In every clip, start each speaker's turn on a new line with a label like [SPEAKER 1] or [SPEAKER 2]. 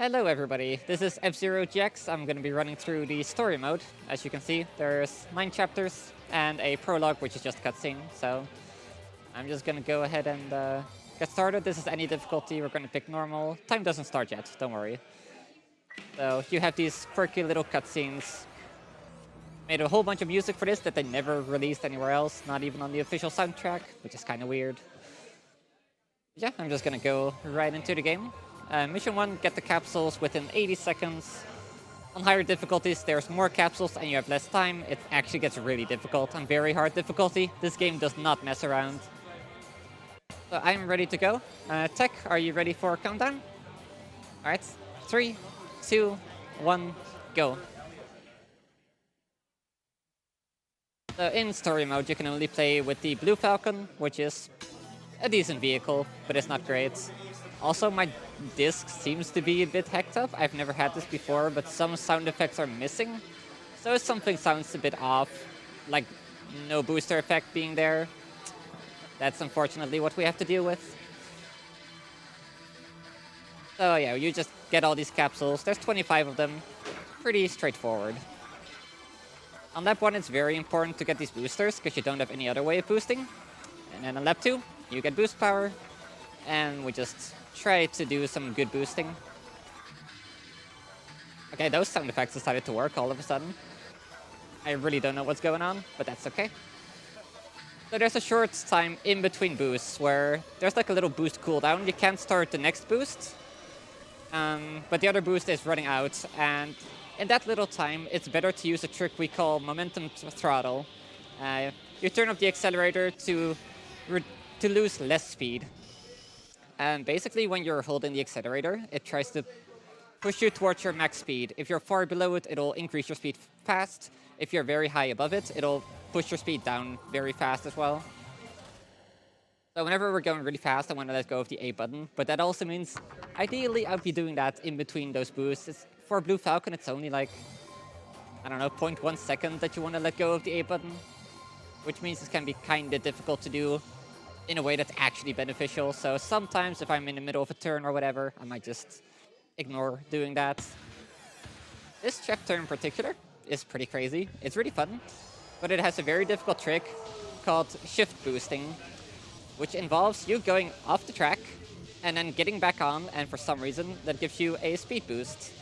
[SPEAKER 1] Hello everybody, this is F0GX. I'm going to be running through the story mode. As you can see, there's 9 chapters and a prologue, which is just a cutscene. So I'm just going to go ahead and get started. This is any difficulty, we're going to pick normal. Time doesn't start yet, don't worry. So you have these quirky little cutscenes. Made a whole bunch of music for this that they never released anywhere else, not even on the official soundtrack, which is kind of weird. Yeah, I'm just going to go right into the game. Mission 1, get the capsules within 80 seconds. On higher difficulties, there's more capsules and you have less time. It actually gets really difficult on very hard difficulty. This game does not mess around. So I'm ready to go. Tech, are you ready for a countdown? Alright, 3, 2, 1, go. So in story mode, you can only play with the Blue Falcon, which is a decent vehicle, but it's not great. Also, my disc seems to be a bit hacked up. I've never had this before, but some sound effects are missing. So if something sounds a bit off, like no booster effect being there, that's unfortunately what we have to deal with. So yeah, you just get all these capsules. There's 25 of them. Pretty straightforward. On lap 1, it's very important to get these boosters, because you don't have any other way of boosting. And then on lap 2, you get boost power. And we just try to do some good boosting. Okay, those sound effects decided to work all of a sudden. I really don't know what's going on, but that's okay. So there's a short time in between boosts where there's like a little boost cooldown. You can't start the next boost, but the other boost is running out. And in that little time, it's better to use a trick we call momentum throttle. You turn up the accelerator to lose less speed. And basically, when you're holding the accelerator, it tries to push you towards your max speed. If you're far below it, it'll increase your speed fast. If you're very high above it, it'll push your speed down very fast as well. So whenever we're going really fast, I want to let go of the A button. But that also means, ideally, I'd be doing that in between those boosts. For Blue Falcon, it's only like, I don't know, 0.1 second that you want to let go of the A button. Which means it can be kind of difficult to do in a way that's actually beneficial. So sometimes if I'm in the middle of a turn or whatever, I might just ignore doing that. This chapter in particular is pretty crazy. It's really fun, but it has a very difficult trick called shift boosting, which involves you going off the track and then getting back on, and for some reason that gives you a speed boost.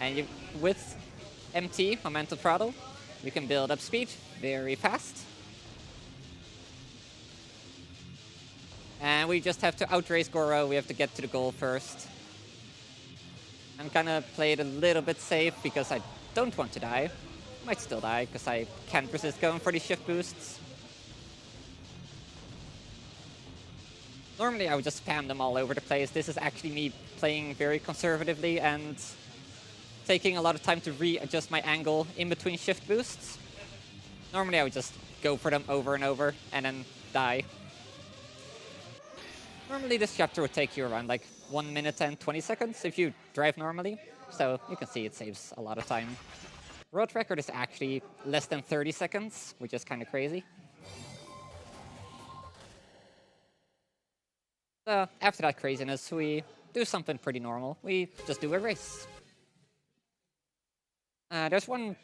[SPEAKER 1] And with MT, momentum throttle, you can build up speed very fast. And we just have to outrace Goro, we have to get to the goal first. I'm gonna play it a little bit safe because I don't want to die. Might still die because I can't resist going for these shift boosts. Normally I would just spam them all over the place. This is actually me playing very conservatively and taking a lot of time to readjust my angle in between shift boosts. Normally I would just go for them over and over and then die. Normally this chapter would take you around like 1 minute and 20 seconds if you drive normally. So you can see it saves a lot of time. Road record is actually less than 30 seconds, which is kind of crazy. So after that craziness, we do something pretty normal. We just do a race. There's one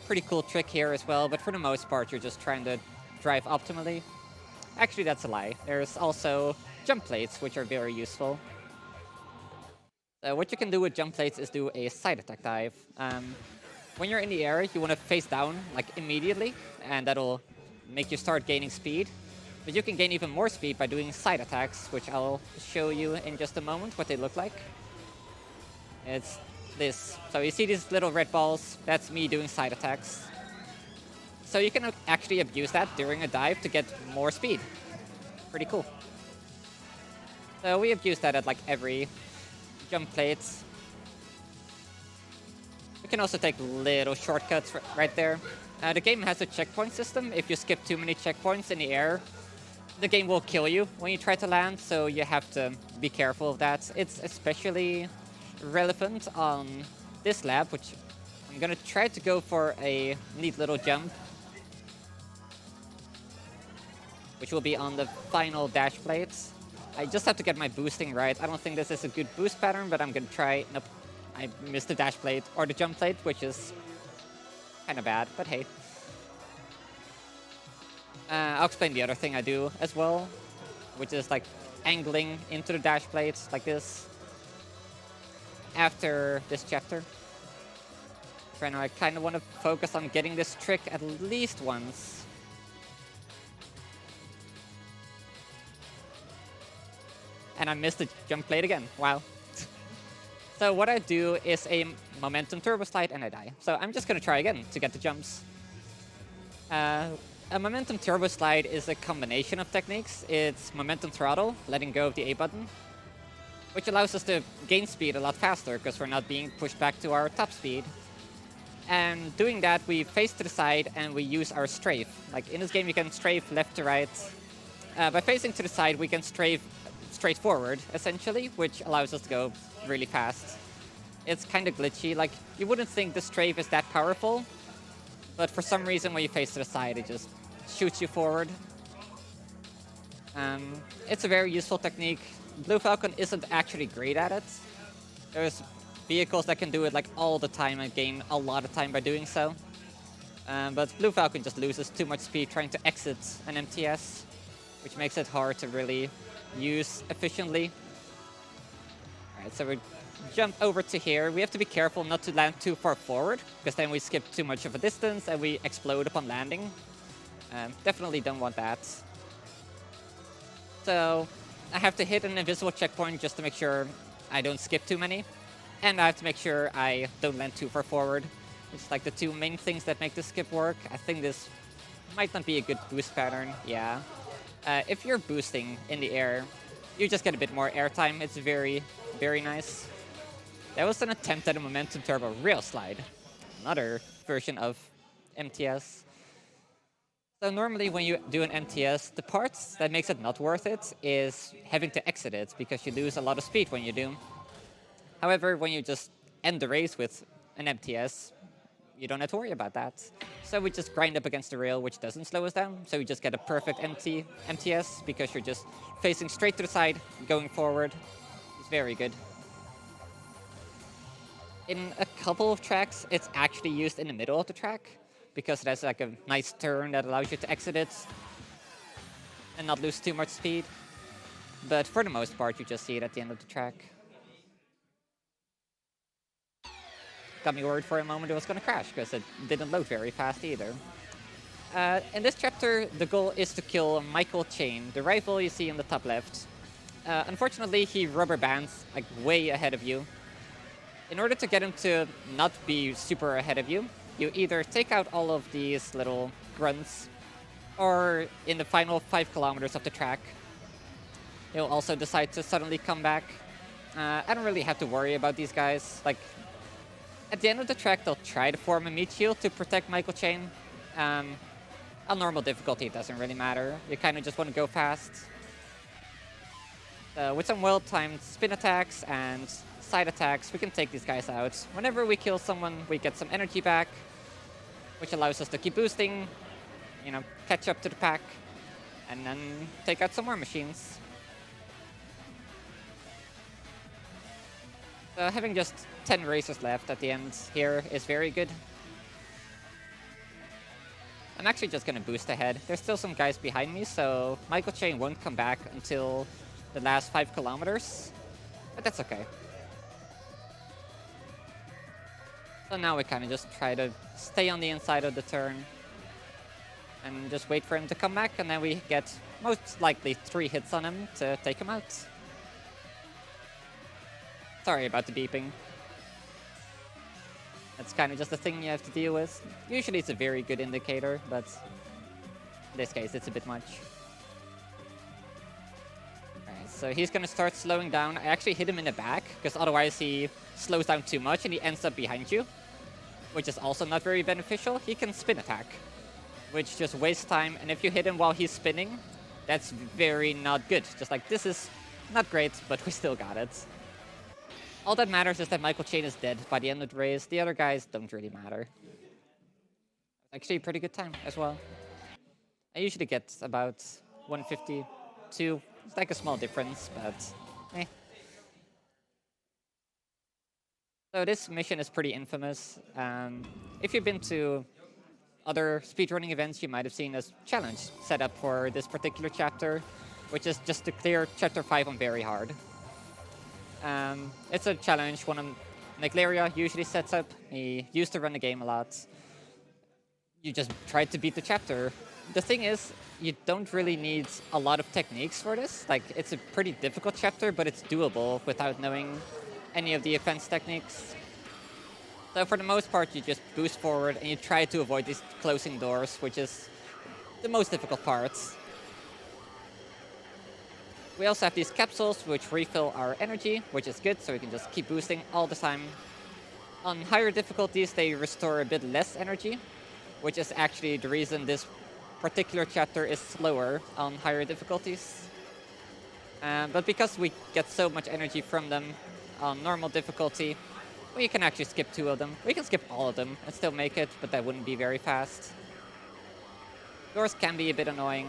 [SPEAKER 1] pretty cool trick here as well, but for the most part, you're just trying to drive optimally. Actually, that's a lie. There's also jump plates, which are very useful. What you can do with jump plates is do a side attack dive. When you're in the air, you want to face down like immediately, and that'll make you start gaining speed. But you can gain even more speed by doing side attacks, which I'll show you in just a moment what they look like. It's this. So you see these little red balls? That's me doing side attacks. So you can actually abuse that during a dive to get more speed. Pretty cool. So we abuse that at like every jump plate. We can also take little shortcuts right there. The game has a checkpoint system. If you skip too many checkpoints in the air, the game will kill you when you try to land, so you have to be careful of that. It's especially relevant on this lap, which I'm gonna try to go for a neat little jump, which will be on the final dash plates. I just have to get my boosting right. I don't think this is a good boost pattern, but I'm gonna try. Nope. I missed the dash plate or the jump plate, which is kind of bad, but hey. I'll explain the other thing I do as well, which is like angling into the dash plate like this after this chapter. Right now I kind of want to focus on getting this trick at least once. And I missed the jump plate again. Wow. So what I do is a momentum turbo slide and I die. So I'm just going to try again to get the jumps. A momentum turbo slide is a combination of techniques. It's momentum throttle, letting go of the A button, which allows us to gain speed a lot faster because we're not being pushed back to our top speed. And doing that, we face to the side and we use our strafe. Like in this game, you can strafe left to right. By facing to the side, we can strafe straight forward, essentially, which allows us to go really fast. It's kind of glitchy. Like, you wouldn't think the strafe is that powerful, but for some reason, when you face to the side, it just shoots you forward. It's a very useful technique. Blue Falcon isn't actually great at it. There's vehicles that can do it like all the time and gain a lot of time by doing so. But Blue Falcon just loses too much speed trying to exit an MTS, which makes it hard to really use efficiently. Alright, so we jump over to here. We have to be careful not to land too far forward, because then we skip too much of a distance and we explode upon landing. Definitely don't want that. So I have to hit an invisible checkpoint just to make sure I don't skip too many. And I have to make sure I don't land too far forward. It's like the two main things that make the skip work. I think this might not be a good boost pattern, yeah. If you're boosting in the air, you just get a bit more airtime. It's very, very nice. That was an attempt at a momentum turbo rail slide. Another version of MTS. So normally when you do an MTS, the parts that makes it not worth it is having to exit it, because you lose a lot of speed when you do. However, when you just end the race with an MTS, you don't have to worry about that. So we just grind up against the rail, which doesn't slow us down. So we just get a perfect MTS, because you're just facing straight to the side, going forward. It's very good. In a couple of tracks, it's actually used in the middle of the track, because it has like a nice turn that allows you to exit it and not lose too much speed. But for the most part, you just see it at the end of the track. Got me worried for a moment it was going to crash, because it didn't load very fast either. In this chapter, the goal is to kill Michael Chain, the rival you see in the top left. Unfortunately, he rubber bands like way ahead of you. In order to get him to not be super ahead of you, you either take out all of these little grunts, or in the final 5 kilometers of the track, he'll also decide to suddenly come back. I don't really have to worry about these guys. Like, at the end of the track, they'll try to form a meat shield to protect Michael Chain. On normal difficulty, it doesn't really matter. You kind of just want to go fast. With some well-timed spin attacks and side attacks, we can take these guys out. Whenever we kill someone, we get some energy back, which allows us to keep boosting, you know, catch up to the pack, and then take out some more machines. So having just 10 races left at the end here is very good. I'm actually just going to boost ahead. There's still some guys behind me, so Michael Chain won't come back until the last 5 kilometers, but that's okay. So now we kind of just try to stay on the inside of the turn and just wait for him to come back, and then we get most likely 3 hits on him to take him out. Sorry about the beeping. That's kind of just a thing you have to deal with. Usually it's a very good indicator, but in this case it's a bit much. Alright, so he's going to start slowing down. I actually hit him in the back, because otherwise he slows down too much and he ends up behind you, which is also not very beneficial. He can spin attack, which just wastes time, and if you hit him while he's spinning, that's very not good. Just like, this is not great, but we still got it. All that matters is that Michael Chain is dead by the end of the race. The other guys don't really matter. Actually a pretty good time as well. I usually get about 150 to It's like a small difference, but eh. So this mission is pretty infamous. If you've been to other speedrunning events, you might have seen a challenge set up for this particular chapter, which is just to clear Chapter 5 on very hard. It's a challenge one of Neglaria usually sets up. He used to run the game a lot. You just try to beat the chapter. The thing is, you don't really need a lot of techniques for this. Like, it's a pretty difficult chapter, but it's doable without knowing any of the offense techniques. So for the most part, you just boost forward and you try to avoid these closing doors, which is the most difficult part. We also have these capsules, which refill our energy, which is good, so we can just keep boosting all the time. On higher difficulties, they restore a bit less energy, which is actually the reason this particular chapter is slower on higher difficulties. But because we get so much energy from them on normal difficulty, we can actually skip 2 of them. We can skip all of them and still make it, but that wouldn't be very fast. Doors can be a bit annoying,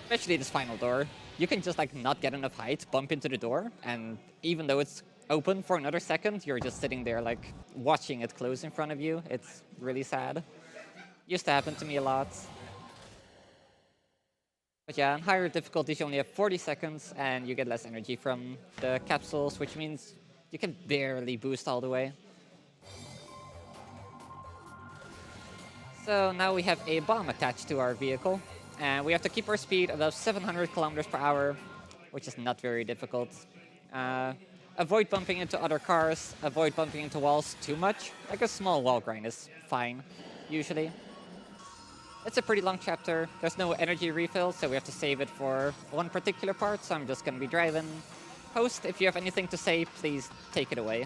[SPEAKER 1] especially this final door. You can just like not get enough height, bump into the door, and even though it's open for another second, you're just sitting there like watching it close in front of you. It's really sad. Used to happen to me a lot. But yeah, on higher difficulties you only have 40 seconds and you get less energy from the capsules, which means you can barely boost all the way. So now we have a bomb attached to our vehicle, and we have to keep our speed above 700 kilometers per hour, which is not very difficult. Avoid bumping into other cars, avoid bumping into walls too much. Like a small wall grind is fine, usually. It's a pretty long chapter. There's no energy refill, so we have to save it for one particular part, so I'm just going to be driving. Host, if you have anything to say, please take it away.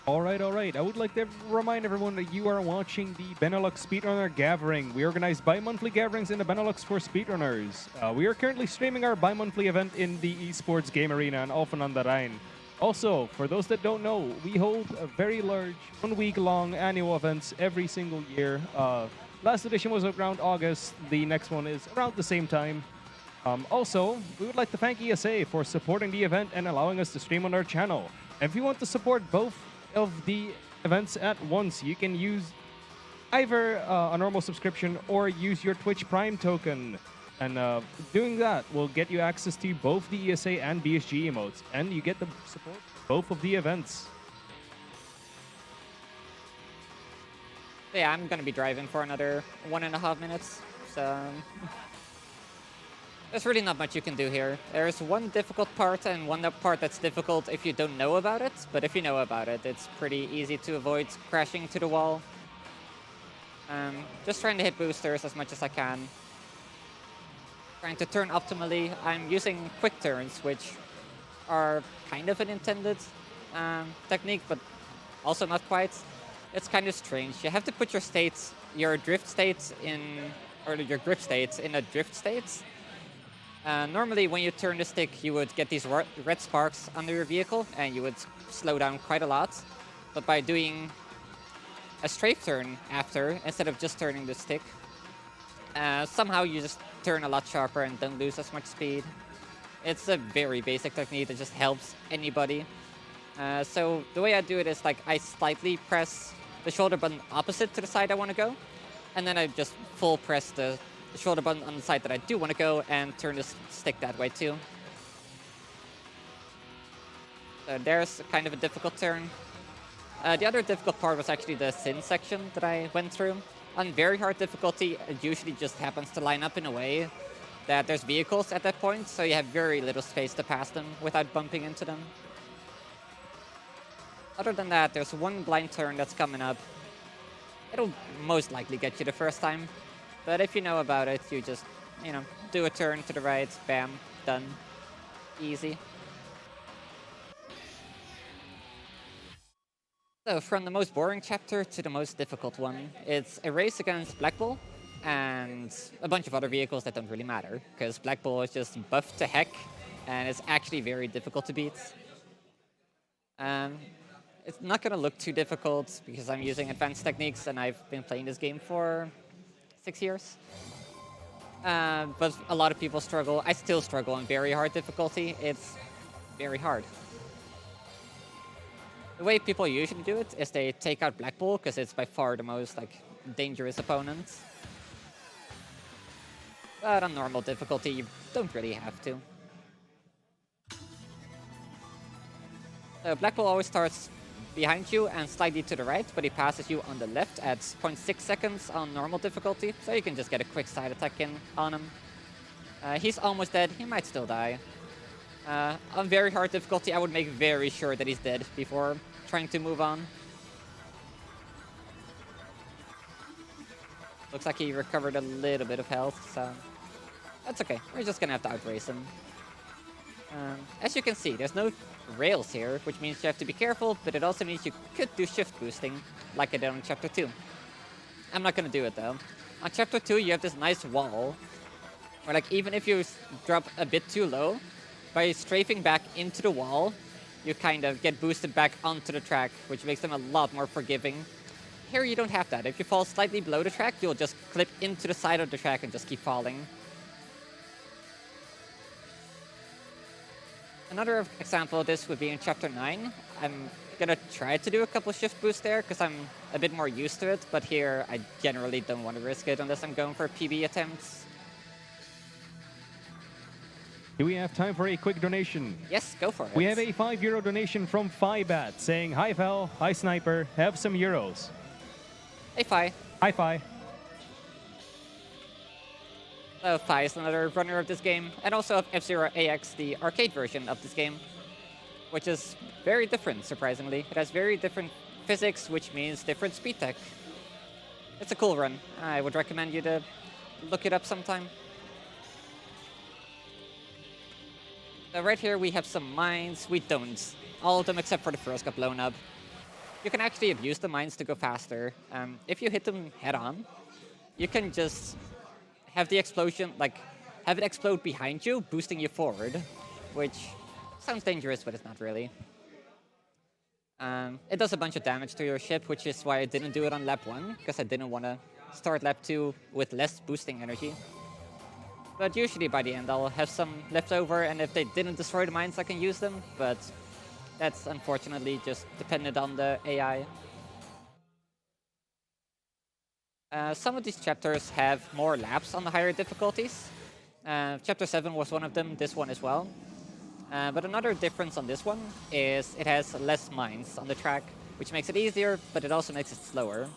[SPEAKER 2] All right. I would like to remind everyone that you are watching the Benelux Speedrunner Gathering. We organize bi-monthly gatherings in the Benelux for speedrunners. We are currently streaming our bi-monthly event in the esports game arena in Alphen aan den Rijn. Also, for those that don't know, we hold a very large, 1-week-long annual events every single year. Last edition was around August. The next one is around the same time. Also, we would like to thank ESA for supporting the event and allowing us to stream on our channel. If you want to support both of the events at once, you can use either a normal subscription or use your Twitch Prime token. And doing that will get you access to both the ESA and BSG emotes, and you get the support for both of the events.
[SPEAKER 1] Yeah, I'm going to be driving for another 1.5 minutes, so there's really not much you can do here. There's one difficult part and one part that's difficult if you don't know about it, but if you know about it, it's pretty easy to avoid crashing to the wall. Just trying to hit boosters as much as I can. Trying to turn optimally. I'm using quick turns, which are kind of an intended technique, but also not quite. It's kind of strange. You have to put your drift states in, or your grip states in a drift state. Normally, when you turn the stick, you would get these red sparks under your vehicle, and you would slow down quite a lot. But by doing a strafe turn after, instead of just turning the stick, somehow you just turn a lot sharper and don't lose as much speed. It's a very basic technique that just helps anybody. So the way I do it is like I slightly press the shoulder button opposite to the side I want to go, and then I just full press the shoulder button on the side that I do want to go and turn the stick that way too. So there's kind of a difficult turn. The other difficult part was actually the sin section that I went through. On very hard difficulty, it usually just happens to line up in a way that there's vehicles at that point, so you have very little space to pass them without bumping into them. Other than that, there's one blind turn that's coming up. It'll most likely get you the first time, but if you know about it, you just, do a turn to the right, bam, done. Easy. So from the most boring chapter to the most difficult one, it's a race against Black Bull and a bunch of other vehicles that don't really matter, because Black Bull is just buffed to heck, and it's actually very difficult to beat. It's not going to look too difficult because I'm using advanced techniques and I've been playing this game for 6 years. But a lot of people struggle. I still struggle on very hard difficulty. It's very hard. The way people usually do it is they take out Black Bull because it's by far the most dangerous opponent. But on normal difficulty, you don't really have to. So Black Bull always starts behind you and slightly to the right, but he passes you on the left at 0.6 seconds on normal difficulty, so you can just get a quick side attack in on him. He's almost dead. He might still die. On very hard difficulty, I would make very sure that he's dead before trying to move on. Looks like he recovered a little bit of health, so that's okay. We're just gonna have to outrace him. As you can see, there's no rails here, which means you have to be careful, but it also means you could do shift boosting, like I did on Chapter 2. I'm not gonna do it, though. On Chapter 2, you have this nice wall, where even if you drop a bit too low, by strafing back into the wall, you kind of get boosted back onto the track, which makes them a lot more forgiving. Here you don't have that. If you fall slightly below the track, you'll just clip into the side of the track and just keep falling. Another example of this would be in Chapter 9. I'm gonna try to do a couple shift boosts there, because I'm a bit more used to it, but here I generally don't want to risk it unless I'm going for PB attempts.
[SPEAKER 2] Do we have time for a quick donation?
[SPEAKER 1] Yes, go for it.
[SPEAKER 2] We have a €5 donation from Fibat saying, "Hi Val, hi Sniper, have some euros."
[SPEAKER 1] Hey, Fi.
[SPEAKER 2] Hi Fi.
[SPEAKER 1] So Fi is another runner of this game, and also of F-Zero AX, the arcade version of this game, which is very different, surprisingly. It has very different physics, which means different speed tech. It's a cool run. I would recommend you to look it up sometime. So right here we have some mines. We don't. All of them except for the first got blown up. You can actually abuse the mines to go faster. If you hit them head on, you can just have the explosion, have it explode behind you, boosting you forward, which sounds dangerous, but it's not really. It does a bunch of damage to your ship, which is why I didn't do it on lap 1, because I didn't want to start lap 2 with less boosting energy. But usually by the end I'll have some left over, and if they didn't destroy the mines I can use them, but that's unfortunately just dependent on the AI. Some of these chapters have more laps on the higher difficulties. Chapter 7 was one of them, this one as well. But another difference on this one is it has less mines on the track, which makes it easier, but it also makes it slower.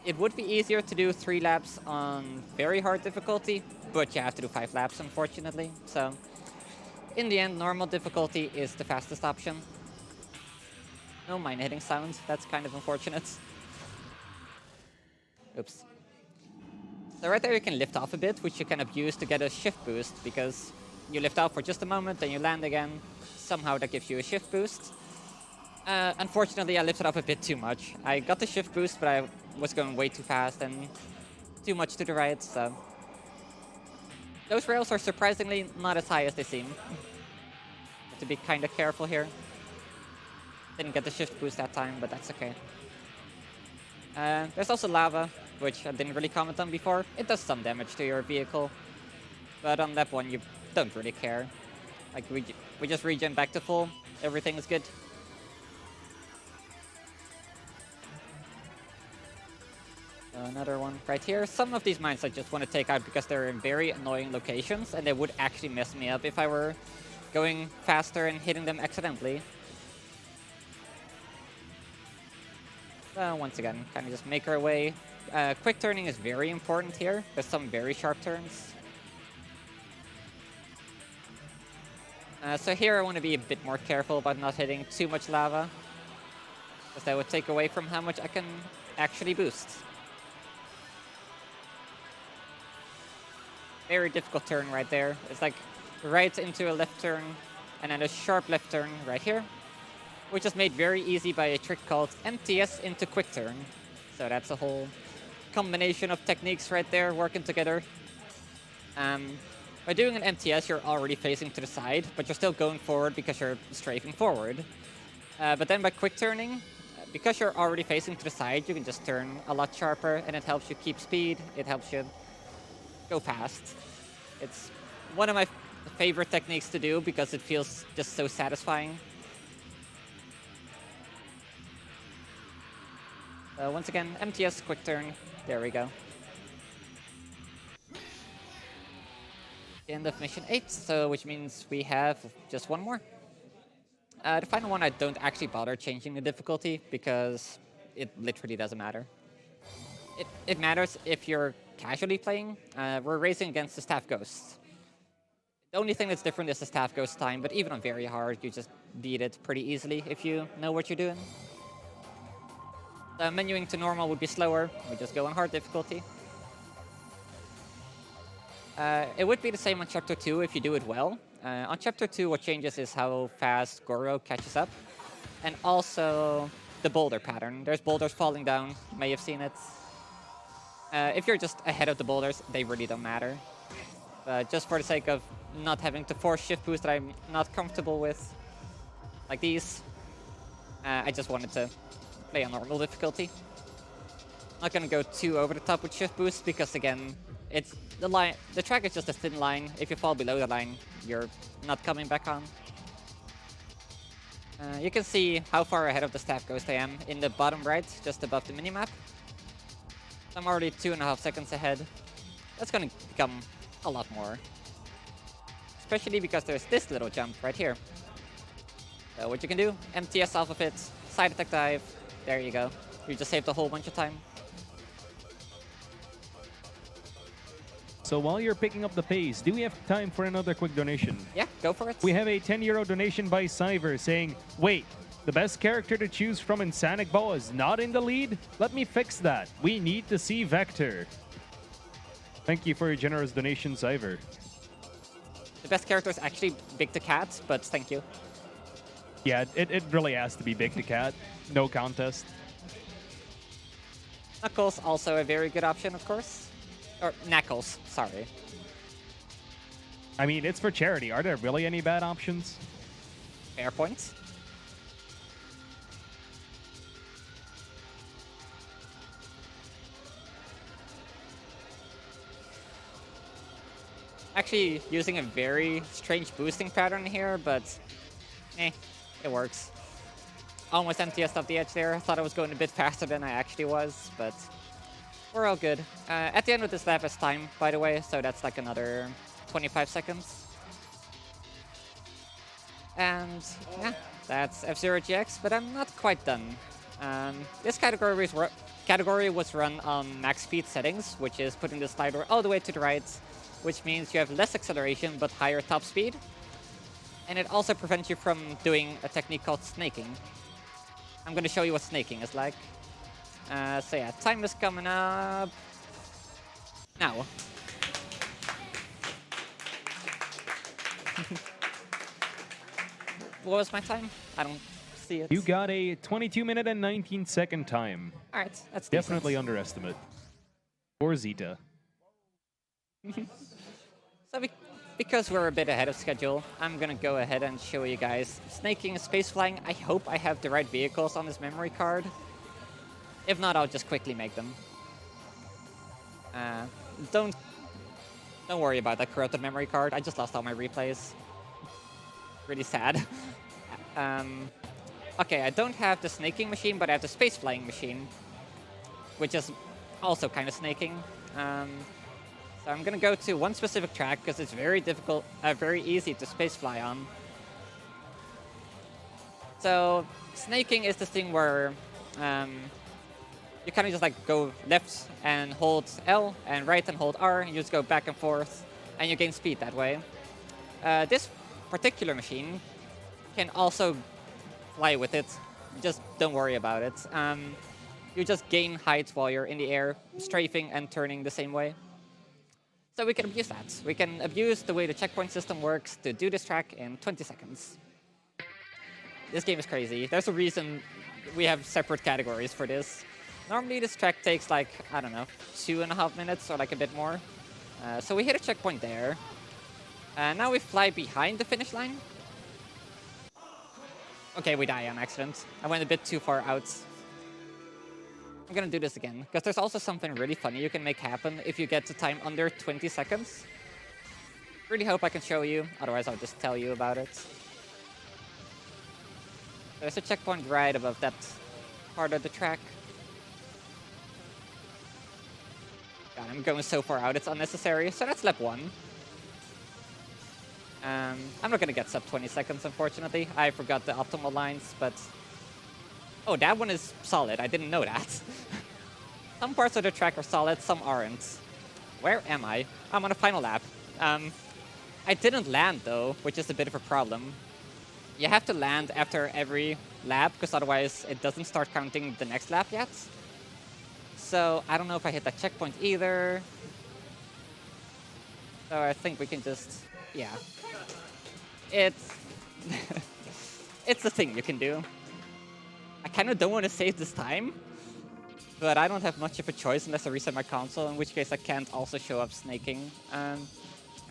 [SPEAKER 1] It would be easier to do 3 laps on very hard difficulty, but you have to do 5 laps, unfortunately. So, in the end, normal difficulty is the fastest option. No mine hitting sound, that's kind of unfortunate. Oops. So right there you can lift off a bit, which you can abuse to get a shift boost, because you lift off for just a moment, then you land again. Somehow that gives you a shift boost. Unfortunately, I lifted off a bit too much. I got the shift boost, but I was going way too fast and too much to the right, so... Those rails are surprisingly not as high as they seem. Have to be kind of careful here. Didn't get the shift boost that time, but that's okay. There's also lava, which I didn't really comment on before. It does some damage to your vehicle, but on that one you don't really care. We just regen back to full, everything is good. Another one right here. Some of these mines I just want to take out because they're in very annoying locations, and they would actually mess me up if I were going faster and hitting them accidentally. Once again, kind of just make our way. Quick turning is very important here. There's some very sharp turns. So here I want to be a bit more careful about not hitting too much lava, because that would take away from how much I can actually boost. Very difficult turn right there. It's like right into a left turn, and then a sharp left turn right here, which is made very easy by a trick called MTS into quick turn. So that's a whole combination of techniques right there working together. By doing an MTS, you're already facing to the side, but you're still going forward because you're strafing forward. But then by quick turning, because you're already facing to the side, you can just turn a lot sharper, and it helps you keep speed, it helps you go fast. It's one of my favorite techniques to do because it feels just so satisfying. Once again, MTS, quick turn. There we go. End of mission 8, so which means we have just one more. The final one, I don't actually bother changing the difficulty because it literally doesn't matter. It matters if you're casually playing. We're racing against the Staff Ghost. The only thing that's different is the Staff Ghost time, but even on very hard, you just beat it pretty easily if you know what you're doing. Menuing to normal would be slower. We just go on hard difficulty. It would be the same on Chapter 2 if you do it well. On Chapter 2, what changes is how fast Goro catches up. And also the boulder pattern. There's boulders falling down. You may have seen it. If you're just ahead of the boulders, they really don't matter. Just for the sake of not having to force shift boost that I'm not comfortable with, like these, I just wanted to play on normal difficulty. Not gonna go too over the top with shift boost because again, it's the line. The track is just a thin line. If you fall below the line, you're not coming back on. You can see how far ahead of the Staff Ghost I am in the bottom right, just above the minimap. I'm already 2.5 seconds ahead. That's gonna become a lot more. Especially because there's this little jump right here. So what you can do, MTS off of it, side attack dive, there you go. You just saved a whole bunch of time.
[SPEAKER 2] So while you're picking up the pace, do we have time for another quick donation?
[SPEAKER 1] Yeah, go for it.
[SPEAKER 2] We have a €10 donation by Cyver saying, wait, the best character to choose from in Sanic Ball is not in the lead? Let me fix that. We need to see Vector. Thank you for your generous donation, Cyver.
[SPEAKER 1] The best character is actually Big the Cat, but thank you.
[SPEAKER 2] Yeah, it really has to be Big the Cat. No contest.
[SPEAKER 1] Knuckles, also a very good option, of course. Or Knuckles, sorry.
[SPEAKER 2] I mean, it's for charity. Are there really any bad options?
[SPEAKER 1] Fair point. Actually using a very strange boosting pattern here, but it works. Almost MTS off the edge there. Thought I was going a bit faster than I actually was, but we're all good. At the end of this lap is time, by the way, so that's like another 25 seconds. And yeah, that's F-Zero GX, but I'm not quite done. This category was run on max speed settings, which is putting the slider all the way to the right, which means you have less acceleration but higher top speed. And it also prevents you from doing a technique called snaking. I'm going to show you what snaking is like. So yeah, time is coming up now. What was my time? I don't see it.
[SPEAKER 2] You got a 22-minute and 19-second time.
[SPEAKER 1] All right, that's
[SPEAKER 2] definitely
[SPEAKER 1] decent.
[SPEAKER 2] underestimate. Or Zeta.
[SPEAKER 1] So because we're a bit ahead of schedule, I'm gonna go ahead and show you guys snaking and space flying. I hope I have the right vehicles on this memory card. If not, I'll just quickly make them. Don't worry about that corrupted memory card. I just lost all my replays. Really sad. Okay, I don't have the snaking machine, but I have the space flying machine, which is also kind of snaking. So I'm gonna go to one specific track because it's very difficult, very easy to space fly on. So snaking is this thing where you kind of just like go left and hold L and right and hold R, and you just go back and forth, and you gain speed that way. This particular machine can also fly with it. Just don't worry about it. You just gain height while you're in the air, strafing and turning the same way. So we can abuse that. We can abuse the way the checkpoint system works to do this track in 20 seconds. This game is crazy. There's a reason we have separate categories for this. Normally this track takes like, I don't know, 2.5 minutes or like a bit more. So we hit a checkpoint there. Now we fly behind the finish line. Okay, we die on accident. I went a bit too far out. I'm gonna do this again, because there's also something really funny you can make happen if you get to time under 20 seconds. Really hope I can show you, otherwise I'll just tell you about it. There's a checkpoint right above that part of the track. God, I'm going so far out, it's unnecessary. So that's lap 1. I'm not gonna get sub 20 seconds, unfortunately. I forgot the optimal lines, but... Oh, that one is solid. I didn't know that. Some parts of the track are solid, some aren't. Where am I? I'm on a final lap. I didn't land, though, which is a bit of a problem. You have to land after every lap, because otherwise it doesn't start counting the next lap yet. So I don't know if I hit that checkpoint either. So I think we can just... Yeah. It's... it's a thing you can do. I kind of don't want to save this time, but I don't have much of a choice unless I reset my console, in which case I can't also show up snaking.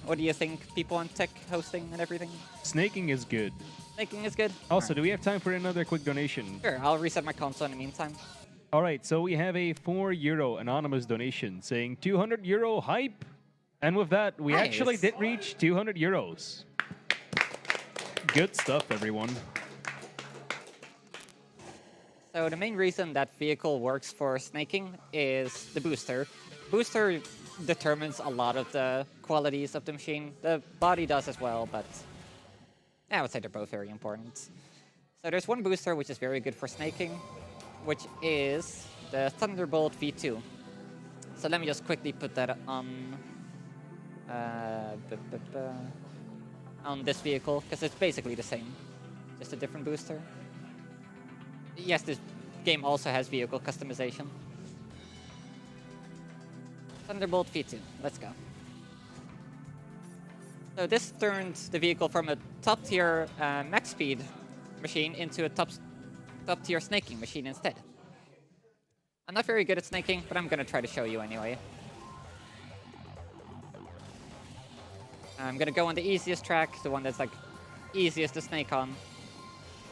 [SPEAKER 1] What do you think, people on tech hosting and everything?
[SPEAKER 2] Snaking is good.
[SPEAKER 1] Snaking is good?
[SPEAKER 2] Also, do we have time for another quick donation?
[SPEAKER 1] Sure, I'll reset my console in the meantime.
[SPEAKER 2] All right, so we have a €4 anonymous donation saying 200 euro hype. And with that, we actually did reach 200 euros. Good stuff, everyone.
[SPEAKER 1] So the main reason that vehicle works for snaking is the booster. Booster determines a lot of the qualities of the machine. The body does as well, but I would say they're both very important. So there's one booster which is very good for snaking, which is the Thunderbolt V2. So let me just quickly put that on this vehicle, because it's basically the same, just a different booster. Yes, this game also has vehicle customization. Thunderbolt V2, let's go. So this turned the vehicle from a top-tier max speed machine into a top-tier snaking machine instead. I'm not very good at snaking, but I'm gonna try to show you anyway. I'm gonna go on the easiest track, the one that's like easiest to snake on.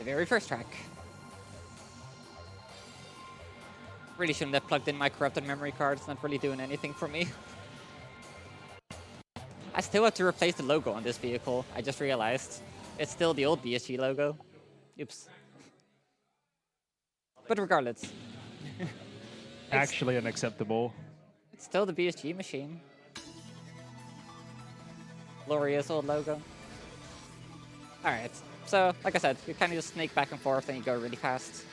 [SPEAKER 1] The very first track. Really shouldn't have plugged in my corrupted memory card, it's not really doing anything for me. I still have to replace the logo on this vehicle, I just realized. It's still the old BSG logo. Oops. But regardless.
[SPEAKER 2] Actually unacceptable.
[SPEAKER 1] It's still the BSG machine. Glorious old logo. Alright, so like I said, you kind of just snake back and forth and you go really fast.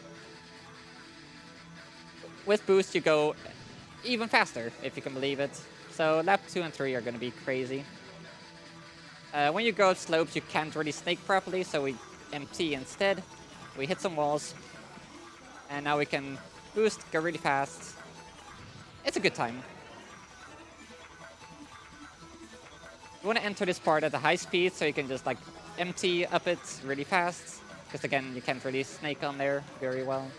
[SPEAKER 1] With boost, you go even faster, if you can believe it. So lap 2 and 3 are going to be crazy. When you go up slopes, you can't really snake properly, so we MT instead. We hit some walls. And now we can boost, go really fast. It's a good time. You want to enter this part at a high speed, so you can just like MT up it really fast. Because again, you can't really snake on there very well.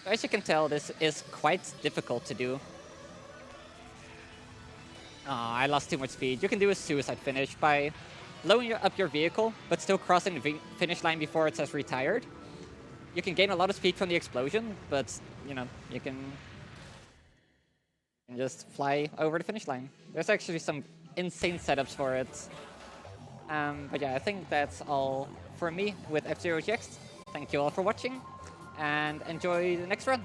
[SPEAKER 1] So as you can tell, this is quite difficult to do. I lost too much speed. You can do a suicide finish by blowing up your vehicle, but still crossing the finish line before it says retired. You can gain a lot of speed from the explosion, but, you know, you can just fly over the finish line. There's actually some insane setups for it. But yeah, I think that's all for me with F-Zero GX. Thank you all for watching, and enjoy the next run.